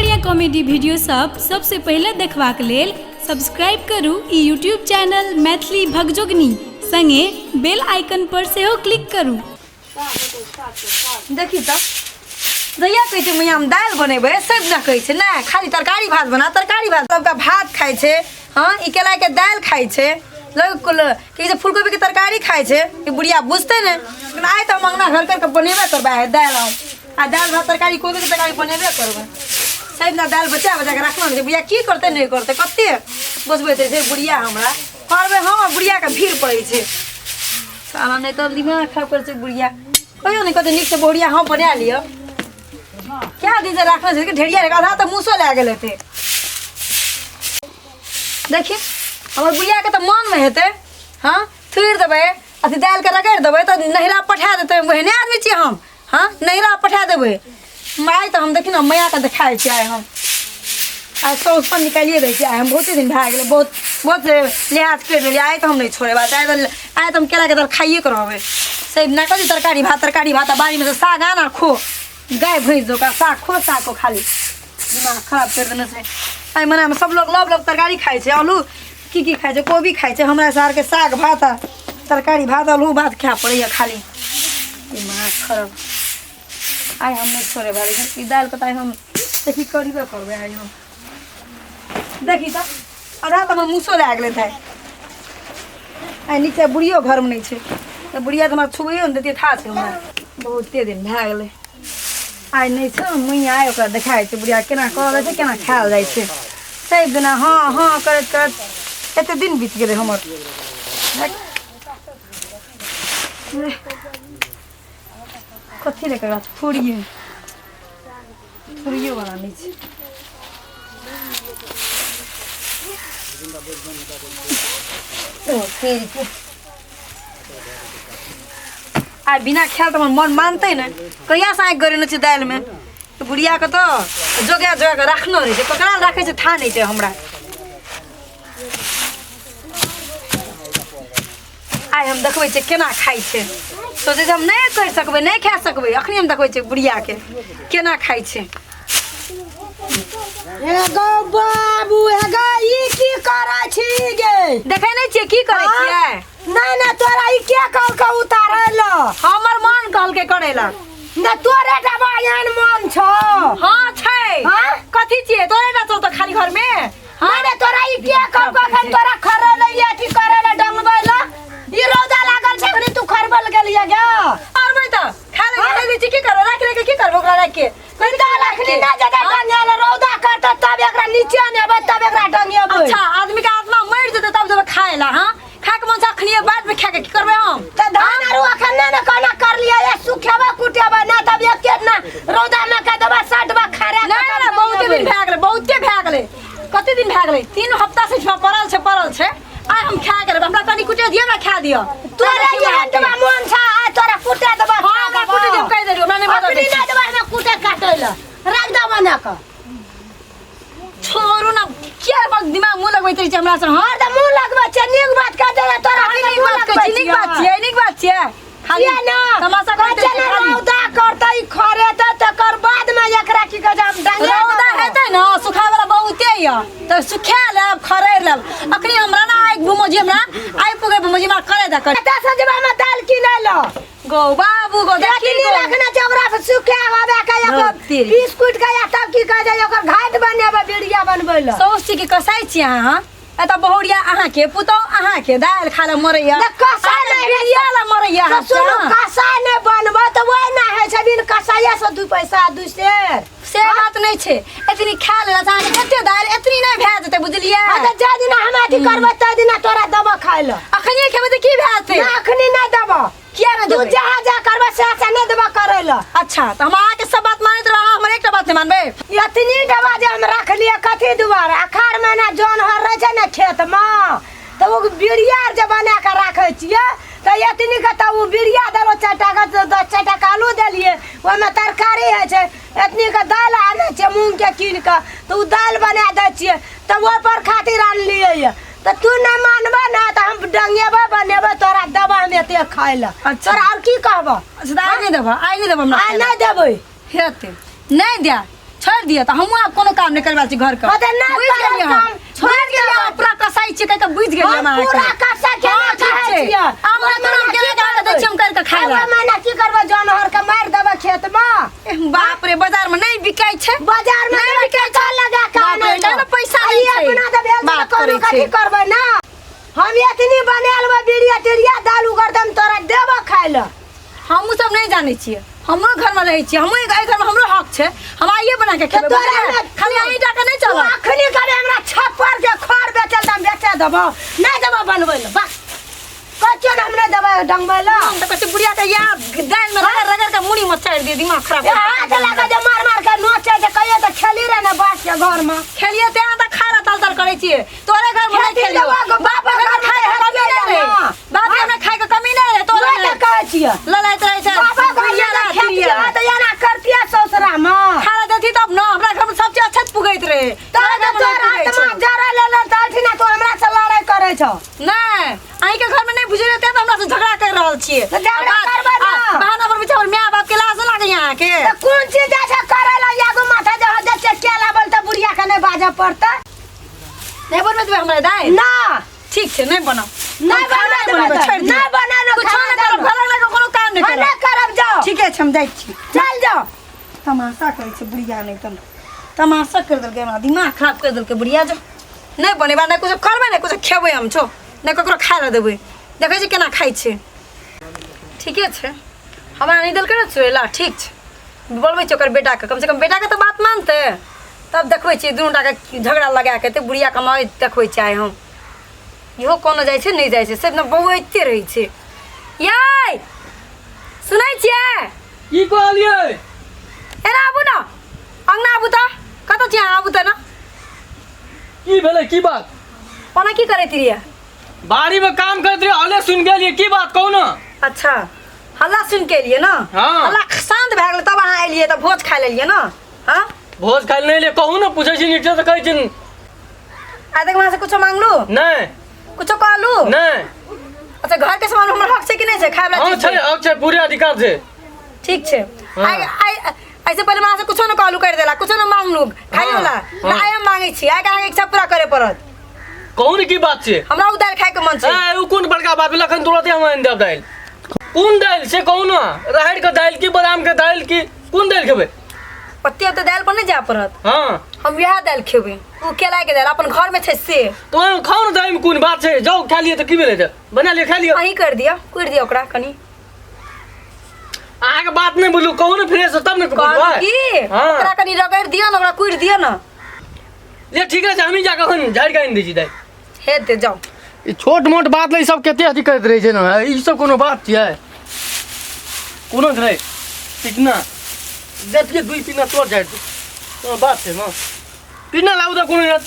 बढ़िया comedy video सबसे पहले देखबाक लेल सब्सक्राइब करू ई यूट्यूब चैनल मैथिली भगजोगनी संगे बेल आइकन पर सेहो क्लिक करू। देखी तो दैया कहै छै मैया हम दाल बनेबै सब ना कहै छै ना खाली तरकारी भात बना तरकारी भात सबका भात खाइ छै। हां ई केला के दाल खाइ छै लगकुल कि जे फूलगोभी के तरकारी खाइ छै ई बुढ़िया बुझते ने लेकिन आइ त हम अंगना घर कर के बनेबे करबा है दाल आ दाल भात तरकारी कोबी के तरकारी बनेबे करबा सब ना दाल बचा के रखना छै बुढ़िया की करते नहीं करते कते बुझबे छै बुढ़िया हमरा करबे हम बुढ़िया के भीड़ पड़ै छै साला नहीं तो दिमाग खराब कर छै बुढ़िया कहियो नहीं कहते निक से बुढ़िया हम बना लियो क्या दिन से रखना छै कि ढेरिया रे आधा तो मुसो ले गेल हेते। देखिए हमर बुढ़िया के तो मन में हेते हां थुर देबे अथी दाल के रगड़ देबे तो नहिरा पठा देते वहने आदमी छी हम। हां नहिरा पठा देबे माय तो हम देखी ना मैया के देखाई छै आइ हम आज तो उसपर निकालिए दै छी हम बहुत दिन भाग गेल बहुत बहुत लिहाज कर देली आइ तो हम नहीं छोड़े बात आइ तो हम केला के दाल खाइए के रहबे सब ना करी तरकारी भात बाड़ी में से साग आना खो गाय भैंस जो का साग खो साग को खाली दिमाग खराब कर देने से आई मना में सब लोग लोग तरकारी खाइ छै आलू की खाइ छै कोबी खाइ छै हमरा सार के साग भात तरकारी भात आलू भात खा पड़े खाली दिमाग खराब आई हम नहीं छोड़े बारी ई दाल के ताई हम देखी करबे करबे आई हम देखी तो आधा तो मुसो लाग ले था आई नीचे बुढ़ियो घर में नहीं छे तो बुढ़िया तो हमरा छुबैयो न देतिए था छे हमरा बहुते दिन भए गेलै आई नहीं छे मैया आइ ओकरा देखाइ छै बुढ़िया केना करल छै केना खायल जाइ छै सब दिना हाँ हाँ करत करत एते दिन बीत गेलै हमर कथी ले कर थोड़िए वाला नहीं छै आ बिना ख्याल तो मन मानते न कहिया से आँख गरेन छै दाल में बुढ़िया के तो जोगा के रखना रहे छै ककरा राखे छै था नहीं छै हमरा आई हम देखबै छै केना खाइ छै सोचे हम नहीं कर सकबै नहीं खा सकबै अखनी हम देखबै छै बुढ़िया के केना खाइ छै। एगो बाबू एगो ई की करै छी गे देखै नहीं छियै की करै छियै नहीं नहीं तोरा ई के कहल के उतारल हमर मन कहल के करेला न तोरे दबायन मन छ हां छै हां कथि छियै तोरे ना चल त खाली घर में माने तोरा ई के कहल के खन तोरा खरल या की करल डंगबैला ई रोजा लागल छै भने तू खरबल गेलिया गे अरबै त खाले नहीं दै छी की करब राख के की करब ओकरा राख के कोई दा लखनी ना जदा डंगेल रोदा करत तब एकरा नीचे नेबे तब एकरा डंगेबे। अच्छा आदमी के आत्मा मर जेते तब जब खाएला हां खा के मन अखनी बाद में खा के की करबे हम त धान आरु अखन ने कोना कर लिया ये सुखेबा कुटेबा ना तब एक के ना रोदा में के देबा सटबा खरे ना बहुते दिन भए गेलै बहुते भए गेलै कते दिन भए गेलै 3 हफ्ता से पड़ल छै आई हम खा के हमरा तनी कुटे दियो ना खा दियो तोरा ये हटबा मन छ आ तोरा कुटे देबा हां मैं कुटे देब कह देलियो हमरा नहीं बता अपनी ना देबा में कुटे काटैला रख द बना के छोरू ना क्या बस दिमाग मुंह लगबै छै हमरा से हां त मुंह लगबै छै नीक बात कह दे तोरा नीक बात छियै खाली ना तमाशा करते छै रौदा करतै खरे त तकर बाद में एकरा की कह हम डांगे रौदा हेतै ना सुखा वाला बहुते य त सुखा लेब खरै लेब अखनी हमरा ना आइ घुमोजी हमरा आइ पुगे घुमोजी हमरा करे द कर त सजबा में दाल किनै ल गो बाबू गो देखी नहीं रखना जोगरा से सुखे होबे का एगो बिस्कुट का या तब की कह जाय ओकर घाट बनेबे बिड़िया बनबै ल सोचती कि कसाई छी अहाँ एता बहुरिया अहाँ के पुतो अहाँ के दाल खा ले मरैया कसाई नहीं बिड़िया ला मरैया सुनो कसाई नहीं बनबे त ओइ ना है छै बिन कसाईया से 2 पैसा 2 शेर से बात नहीं छे एतनी खा ले जाने कते दाल एतनी नहीं भए जते बुझलिए त जे दिन हम अथी करबै त दिन तोरा दबा खाइ ल अखनी खेबे त की भए जते ना अखनी नहीं दबा किया ना तू देबे जहाँ जा करबे से नहीं दबा करे ल अच्छा त हम आके सब बात मानत रहा हमर एकटा बात नहीं मानबे इतनी दबा जे हम रख लिया कथी दुआरे अखाड़ महीना जोन हर रहे छै ने खेत में त वो बिड़िया जे बना के राखे छिए त इतनी के त वो बिड़िया देलो 4 टका आलू देलिए ओय में तरकारी है छै इतनी के दाल आने छै मूंग के कीन के त उ दाल बना दे छिए त वो पर खातिर आन लिए त तू न मानबे ना त हम डंगेबे बनेबे तोरा दबा में ते खाइला अच्छा तोरा और की कहबो अच्छा आई नहीं देबा हमरा आ नहीं देबै हेते नहीं दिया छोड़ दिया तो हम आप कोनो काम नहीं करबा छी घर का अरे ना बुझ गेलियै हम छोड़ दिया पूरा कसाई छी के बुझ गेलियै हम अहाँ पूरा कसा के ना कहै छियै हमरा तोरा के का दै छी कर के खाय ला मैंने की करबो जानवर के मार देबे खेत में बाप रे बाजार में नहीं बिकाई छै बाजार में नहीं बिकाई छै लगा बाप रे ना पैसा नहीं छै अपना दे भेल बात कोनो करै कथि करबै ना हम एतनी बनाएल बा बिड़िया टिड़िया दाल उगरदम तोरा देबो खाय ला हम सब नहीं जाने छियै हमरो घर में रहै छियै हमरो घर में हमरो हक छै हम आइए बना के खेबै खाली आइ टाका नहीं चल अखनी करे हमरा छप्पर के खर बेचल दाम बेचे देबो नहीं देबो बनबै ला बस कच्चो हमने देबो डंगबै ला हम तो कहते बुढ़िया के या दाल में रगड़ रगड़ के मुड़ी में चाड़ दे दिमाग खराब हाथ लगा जे मार मार के नोचे जे कहियो त खेली रे ना बात के घर में खेलिए ते आधा खारा तल तल करे छियै तोरे घर में नहीं खेलियो बाप के घर खाए कमी नहीं रे बाप के खाए के कमी नहीं रे तोरे तोरे कहै छियै ललाइत रहे छै बाबा बुढ़िया ना खेती त याना करतिया ससुरा में खाना देती तब ना हमरा घर में सब चीज अच्छा पुगैत रहे तोरा तोरा आत्मा जरा लेले त अठिना तो हमरा से लड़ाई करे छ नहीं आई के घर में नहीं बुझे रहते हमरा से झगड़ा कर रहल छियै झगड़ा करबै ना बहाना पर बिचार माय बाप के लाज लागे यहां के त कोन चीज ऐसा करे ला यागो माथा जे हद से केला बोल त बुढ़िया के नहीं बाजा पड़ता नहीं बनबे देबे हमरा दाई ना ठीक छै नहीं बनाओ नहीं बना देबे नहीं बना न कुछ नहीं करब घर लगे कोनो काम नहीं नहीं करब करब जाओ ठीक है हम जाइ छी चल जाओ तमाशा करे छै बुढ़िया नहीं तन तमाशा कर देलके हमरा दिमाग खराब कर देलके बुढ़िया जो नहीं बनेबा नहीं कुछ करबे नहीं कुछ खेबै हम छो नहीं ककरो खाय ला देबै देखै छी केना खाइ छै ठीके छै हमरा नहीं देलकै ना चोला ठीक छै बोलबै छी ओकर बेटा के कम से कम बेटा के तो बात मानते तब देखबै छी दुनू टा के झगड़ा लगा के ते बुढ़िया कमाई देखबै छी आइ हम इहो कोनो जाइ छै नहीं जाइ छै सब न बौआइते रहै छै यै सुनै छियै की कहलियै एना आबू न अंगना आबू त कत छी अहाँ आबू त न की भेलै की बात पना की करैत रहिए बाड़ी में काम करत रही हले सुन गेलियै की बात कहू न अच्छा हल्ला सुन के एलिए न हाँ। हल्ला शांत भए गेलै तब अहाँ एलिए त भोज खाय लेलिए न हाँ भोज खाइ नहि ले कहू न पूछै छी नीचे से कहै छी आइ तक वहाँ से कुछो मांगलू नहीं कुछो कहलू नहीं अच्छा घर के सामान हमर हक छै कि नहीं छै खाय वाला हाँ चीज छै हक छै पूरे अधिकार छै ठीक छै हाँ। ऐसे पहले वहाँ से कुछो न कहलू कर देला कुछो न मांगलू खाई हाँ। वाला हाँ। आइ हम मांगै छी आइ के आगे इच्छा पूरा करे पड़त कहू न की बात छै हमरा उ दाल खाय के मन छै ए उ कोन बड़का बात भेल अखन तुरंते हम आनि देब दालि कोन दालि से कहू न राहड़ के दालि की बादाम के दालि की कोन दालि खेबै पत्ते तो दाल पर नहीं जा पड़त हाँ हम यह दाल खेबै उ केला के दाल अपन घर में छै से तो खाओ न दालि में कोन बात छै जाओ खा लिअ तऽ की भेलै बना लिअ खा लिअ अहीं कर दिया कुइर दिया ओकरा कनी अहाँके बात नहीं बोलू कहू न फ्रेश तब न कहलू की हाँ ओकरा कनी रगड़ दिया न ओकरा कुइर दिया न ले ठीक है हमी जाके अखन झाड़ि के आनि दै छी दालि हे दे जाओ ई छोट मोट बात ले सब कते अथी करैत रहै छै ने ई सब कोनो बात छियै कोनो नहि ठीक ना देखिए दुई पीना तोड़ झाड़ि दे कोनो बात छै ने पीना लाउ त कोनो यार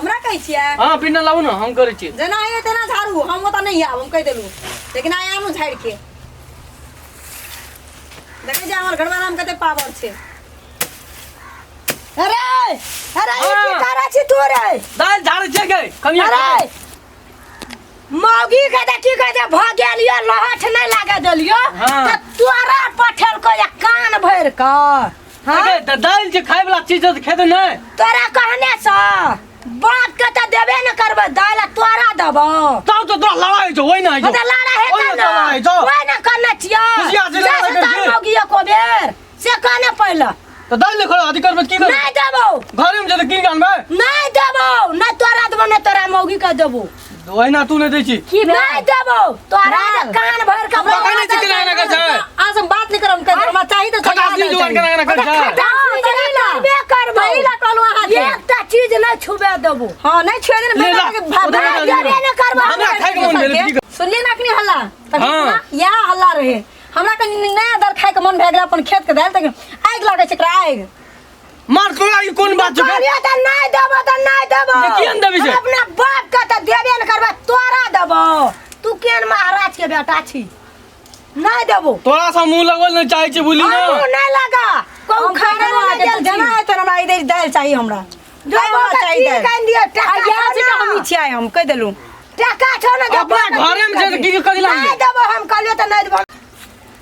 हमरा कहै छियै हाँ पीना लाउ न हम करै छी जेना आए तेना झाड़ू हम ओतऽ नहीं आब हम कह देलू लेकिन आए आनु झाड़ के देखे जा हमर घरवाला हम कते पावर छै अरे अरे ई की हाँ। करै छी तू रे दालि झाड़ै छै गै कनिया अरे मौगी के त की कहै छै भ गेलियो लहठ नहीं लागे देलियो हाँ। त तोरा पठेल को एक कान भर क हां गै त दालि छै खाय वाला चीज त खेते नहि तोरा कहने स बात के त देबे न करबे दाल तोरा देबो तब तो तोरा लड़ाई छौ ओइ नहि त लाड़ा हेतै न लड़ाई छौ ओइ न करने छियो खुशिया से लड़ाई जैसे तार करछी। मौगी को बेर से कहने पहिले त दालि ले खड़ा अधिकार में की कर नहीं देबो घरे में जे किन के आनबै नहीं देबो न तोरा देबो न तोरा मौगी के देबो ओहिना तू नहि दै छी नहीं देबो तोरा जे कान भर के हमरा कहने छी कि ना कर छै आज हम बात नहीं करब कह हमरा चाही त खटासनी जुगाड़ केना कर छै पहिला कहलू अहाँ के एकटा चीज नहीं छुबे देबो हां नहीं छुए देन ले बेटा जा, के उधर ले जा, देबे न करबो हमरा खाय के मन भेल की कर सुनलिए ना अखनी हल्ला तब हाँ। या हल्ला रहे हमरा कनी नया दर खाय के मन भए गेल अपन खेत के दाल तक आगि लागे छै एकरा आगि मार तोरा ई कोन बात छै कहलिए त नहीं देबो त नहीं देबो ये कियन देबी छै? अपना बाप के त देबे न करबे तोरा देबो तू केन महाराज के बेटा छी नहीं देबो तोरा सा मुंह लगवल नहीं चाहे छी बुली ना हमहू नहीं लगा हम कहू खाना खाना लगा के जना है त हमरा इधर दाल चाहिए हमरा देबो हमरा त चाहिए की दाल कान दियो आ टका यहाँ से छौ हम न। छियै हम कह देलू टका छौ न देबो अपना त घरे में जे की करी नहीं लागे देबो हम कहलियो त नहीं देबो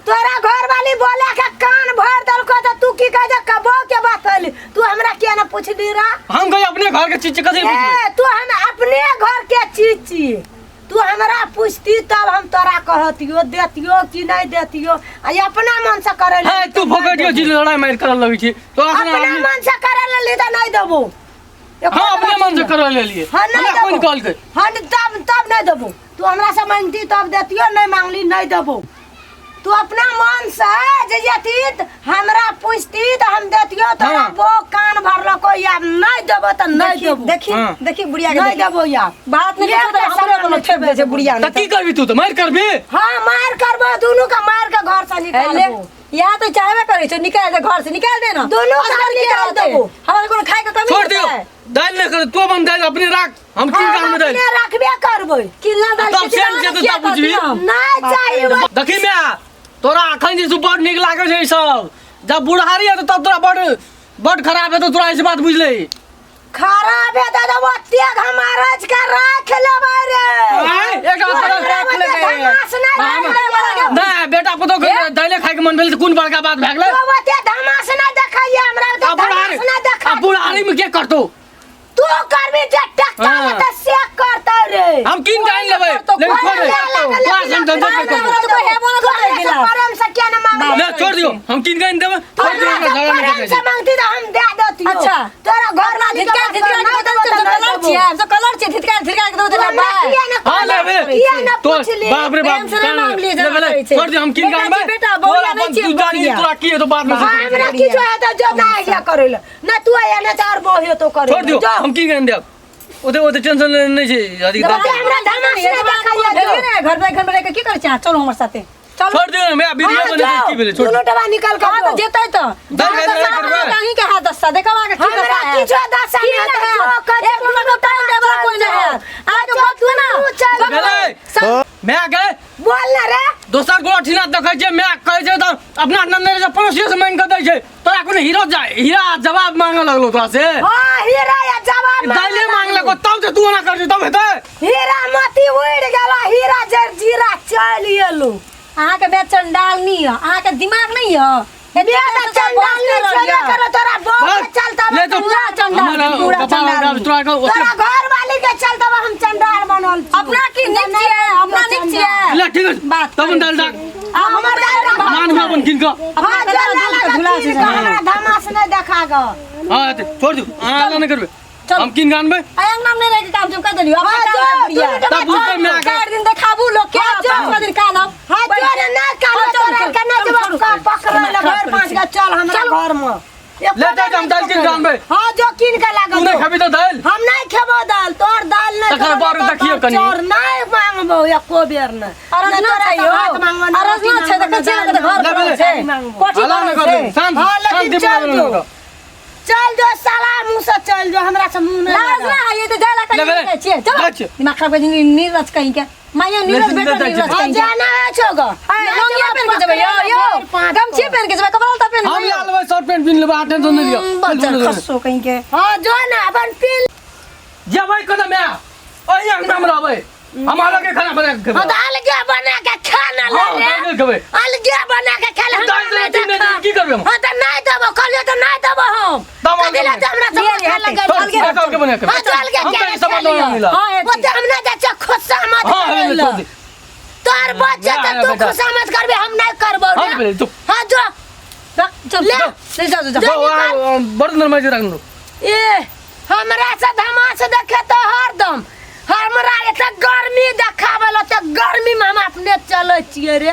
तोरा घर वाली बोले के कान भर देलको त तू की कह जे कबो के बात बोली तू हमरा क्या ना पूछली रा हम कहीं अपने घर के चीज कथी पूछबे? तू हम अपने घर के चीज छी तू हमरा पूछती तब हम तोरा कहतियो देतियो कि नहीं देतियो आ ये अपना मन से करे है तू भगटियो जी लड़ाई मार कर लगी छी तो अपना मन से करे ले तो नहीं देबो हां अपने मन से कर ले लिए हाँ, नहीं हमरा कोन देबो। कॉल के हाँ तब नहीं देबो तू हमरा से मांगती तब देतियो नहीं मांगली नहीं देबो तू अपना मन से जे यतीत हमरा पूछती तो हम देतियो तो हाँ। वो कान भरलो को या नहीं देबो तो नहीं देबो देखी हाँ। देखी बुढ़िया के नहीं देबो या बात नहीं ये करते तो हमरे कोनो ठेप दे छै बुढ़िया त की करबी तू तो मार करबी हाँ मार करबो दोनों का मार के घर से निकालबो या तो चाहबे करे छो निकाल दे घर से निकाल दे ना दोनों का असगर के निकाल रहते। देबो। हमारे कोनो खाए के कमी छोड़ नहीं दियो है। दाल न कर तू बन दाल अपने राख हम की काम में दाल अपने रखबे करबो किल्ला दाल तब के सेन दिमाग के में क्या तो बुझबी। करती हम? नहीं चाहिए वो देखी मैं तोरा अखन जे बड़ निक लागे छै ई सब जब बुढ़ारी है तो तब तोरा बड़ खराब है तो तोरा इस बात बुझ ले खराब है दादा वो त्याग हमारा का रख ले रे एक रख ले नहीं बेटा पुतो के दाले खाए के मन भेल कोन बड़का बात भए गेलै वो ते धमास ना देखाइए हमरा तो धमास ना देखा अब बुढ़ारी में के करतो तू करबी जे टक्का हाँ। तो से करता रे हम किन जान लेबै लेकिन छोड़ दे क्लास हम धंधा पे हमरा करबो तो कोई है बोला तो कर गिला परम से क्या ना मांग ले छोड़ दियो हम किन जान देबै छोड़ दियो हमरा झगड़ा नहीं परम से करे मांगती तो हम दे देती अच्छा। तेरा घर ना धिटका धिटका के बदल से कलर छिया जो कलर छै धिटका धिटका के दो दे बा हां ले बे किया ना तो पूछ ले बाप रे बाप प्रेम से ना मांग लिए ले जरा ले करे छै। छोड़ दियो हम किन बेटा जान जी, बेटा, बौआ नहीं छियै, तू जानी बौआ। तोरा की है तो बाद में हाँ, हमरा किछो है तो जो ना आइडिया करेला ना तू आया ना चार बोहे तो करे छोड़ दियो हम की जान देब ओते टेंशन नहीं छै अधिक बात हमरा धमास ना देखाइए घर पे घर में रह के की करे छै चलो हमर साथे चलो छोड़ दियो मैं वीडियो बना की भेले छोड़ दोनों डबा निकल कहां कर तो जेतै तो दल के दल करबै कहीं के हाथ दस्ता देखवा के की हमरा करता है किछो दशा की नहीं है? है जो कर एक लोग टाइम देबा कोई नहीं है आगे बात तू ना गेलै मैं गए बोल ना रे दोसर को ठिना देखै छै मैं कहै छै त अपना नन्ने से 500 से मांग के दै छै तोरा कोनो हीरा जवाब मांगे लगलो तोरा से हां हीरा या जवाब दाइले मांगले को तब से तू ना कर तब हेतै हीरा मोती उड़ गेला हीरा जर्जीरा चल एलो अहाँ के बेचन डाल नहीं है अहाँ के दिमाग नहीं है बेटा चंडाल नहीं चले करो तोरा बहुत चलता ले तो पूरा हमारा पूरा कपाल चंडाल तोरा को तोरा घर वाली के चलता हम चंडाल बनल छी। अपना की निक छियै अपना निक छियै ले ठीक है बात तब दाल डाक हमर दाल मान हुआ बन किन का हां जो धुला से हमरा धमास नहीं देखा ग हां छोड़ दियो आला नहीं करबे चल। हम किन गानबे आयंग नाम नहीं रह के काम तुम कर देलियो हाँ, अपना जो, काम बढ़िया तू तब उसपे मैं आके 4 दिन देखाबू लोग के हाँ, जो। 5 दिन का नाम हां तोरे ना काले तोरा के ना जब का पकड़ ले घर पांच का चल हमरा घर में ले जा हम दाल किन गानबे हां जो किन के लागल तू नहीं खाबी तो दाल हम नहीं खेबो दाल तोर दाल नहीं तकर बाद देखियो कनी। चोर नहीं मांगबो एको बेर न अरज ना चाहिए अरज ना छै देखै छियै ना घर ले, पर ले। छै कोठी आला नहीं पर कर छै शांत हाँ, लेकिन शांति चल बना जो। चल जो साला मुंह से चल जो हमरा से मुंह नहीं लाज लगा। ना है ये तो जाला ले, ले। कहीं छियै चलो अच्छा। दिमाग खराब कर नीरज कहीं के माया नीरज ले, बेटा ले, नीरज हाँ, कहीं के जाना है छोगो लंगिया पहन के जबै यो गमछी पहन के जबै कपड़ा ता पहन हम लाल भाई शर्ट पैंट पिन लेबा टेंशन नहीं लियो बच्चा खस्सो कहीं के हाँ जो ना अपन पील जबै कदम मैं ओही अंगना में रहबै हमारा के खाना बना के हाँ, तो अलगे बना के खाना ले रे हां देबै अलगे बना के खाना हम दाल नहीं दे तीन देखा। दिन की करबे हम हाँ तो नहीं देबो कहलियो तो नहीं देबो हम दम कथी ले तो हमरा लिए सब खा हटे। लगे चल, अलगे अलगे के बना के हाँ, तो अलगे हम क्या कहीं खा सामान लियो? नहीं मिला हां वो तो हमने जा खुशा मत हां ले कर छोड़ दे तोर बच्चे ले, तो तू बेटा। खुशा मत करबे हम नहीं करबो हां रे। पहले तू हाँ जो चल ले। ले जा जा जो। बर्तन में रख दो ए हमरा से धमास देखे तो हरदम हमरा एते गर्मी देखावल त गर्मी में हम अपने चले छिए रे